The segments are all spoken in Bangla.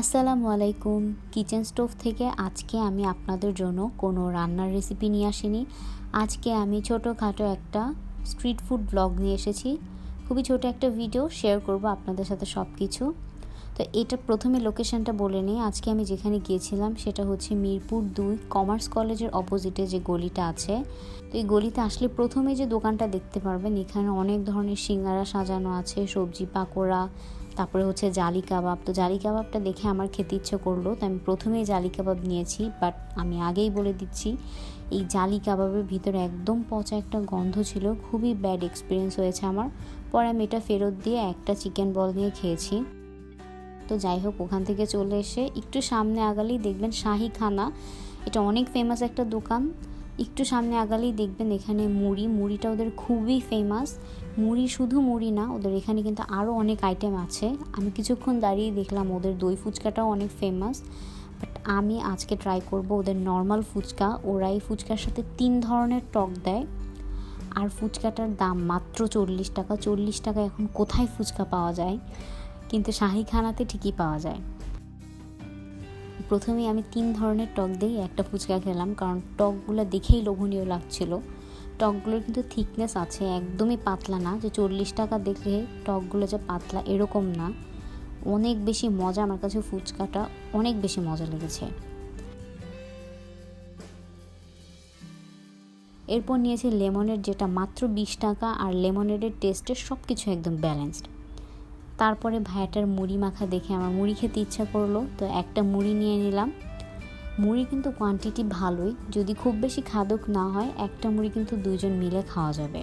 আসসালামু আলাইকুম। কিচেন স্টোভ থেকে আজকে আমি আপনাদের জন্য কোনো রান্নার রেসিপি নিয়ে আসিনি। আজকে আমি ছোটোখাটো একটা স্ট্রিট ফুড ব্লগ নিয়ে এসেছি। খুবই ছোট একটা ভিডিও শেয়ার করব আপনাদের সাথে সব কিছু। তো এটা প্রথমে লোকেশনটা বলে নিই। আজকে আমি যেখানে গিয়েছিলাম সেটা হচ্ছে মিরপুর 2 কমার্স কলেজের অপোজিটে যে গলিটা আছে। তো এই গলিতে আসলে প্রথমে যে দোকানটা দেখতে পারবেন, এখানে অনেক ধরনের সিঙ্গারা সাজানো আছে, সবজি পাকোড়া, তারপরে হচ্ছে জালি কাবাব। তো জালি কাবাবটা দেখে আমার খেতে ইচ্ছে করলো, তো আমি প্রথমেই জালি কাবাব নিয়েছি। বাট আমি আগেই বলে দিচ্ছি, এই জালি কাবাবের ভিতরে একদম পচা একটা গন্ধ ছিল। খুবই ব্যাড এক্সপিরিয়েন্স হয়েছে আমার। পরে আমি এটা ফেরত দিয়ে একটা চিকেন বল নিয়ে খেয়েছি। তো যাই হোক, ওখান থেকে চলে এসে একটু সামনে আগালেই দেখবেন শাহি খানা। এটা অনেক ফেমাস একটা দোকান। একটু সামনে আগালেই দেখবেন এখানে মুড়িটা ওদের খুবই ফেমাস। শুধু মুড়ি না, ওদের এখানে কিন্তু আরও অনেক আইটেম আছে। আমি কিছুক্ষণ দাঁড়িয়ে দেখলাম ওদের দই ফুচকাটাও অনেক ফেমাস। বাট আমি আজকে ট্রাই করব ওদের নর্মাল ফুচকা। ওরা এই ফুচকার সাথে 3 ধরনের টক দেয়। আর ফুচকাটার দাম মাত্র 40 টাকা। 40 টাকা এখন কোথায় ফুচকা পাওয়া যায়? কিন্তু শাহি খানাতে ঠিকই পাওয়া যায়। প্রথমেই আমি 3 ধরনের টক দিয়ে একটা ফুচকা খেলাম, কারণ টকগুলো দেখেই লোভনীয় লাগছিল। টকগুলোর কিন্তু থিকনেস আছে, একদমই পাতলা না যে 40 টাকা দেখলে টকগুলো যে পাতলা এরকম না। অনেক বেশি মজা, আমার কাছে ফুচকাটা অনেক বেশি মজা লেগেছে। এরপর নিয়েছি লেমনের, যেটা মাত্র 20 টাকা। আর লেমনেডের টেস্টের সব কিছু একদম ব্যালেন্সড। তারপরে ভাইয়াটার মুড়ি মাখা দেখে আমার মুড়ি খেতে ইচ্ছা করলো, তো একটা মুড়ি নিয়ে নিলাম। মুড়ি কিন্তু কোয়ান্টিটি ভালোই, যদি খুব বেশি খাদক না হয় একটা মুড়ি কিন্তু 2 জন মিলে খাওয়া যাবে।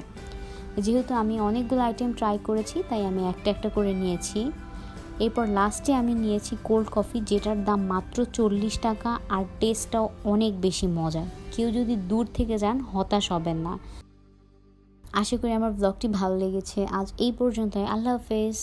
যেহেতু আমি অনেকগুলো আইটেম ট্রাই করেছি, তাই আমি একটা একটা করে নিয়েছি। এরপর লাস্টে আমি নিয়েছি কোল্ড কফি, যেটার দাম মাত্র 40 টাকা। আর টেস্টটাও অনেক বেশি মজা। কেউ যদি দূর থেকে যান হতাশ হবেন না। আশা করি আমার ব্লগটি ভালো লেগেছে। আজ এই পর্যন্তই। আল্লাহ হাফেজ।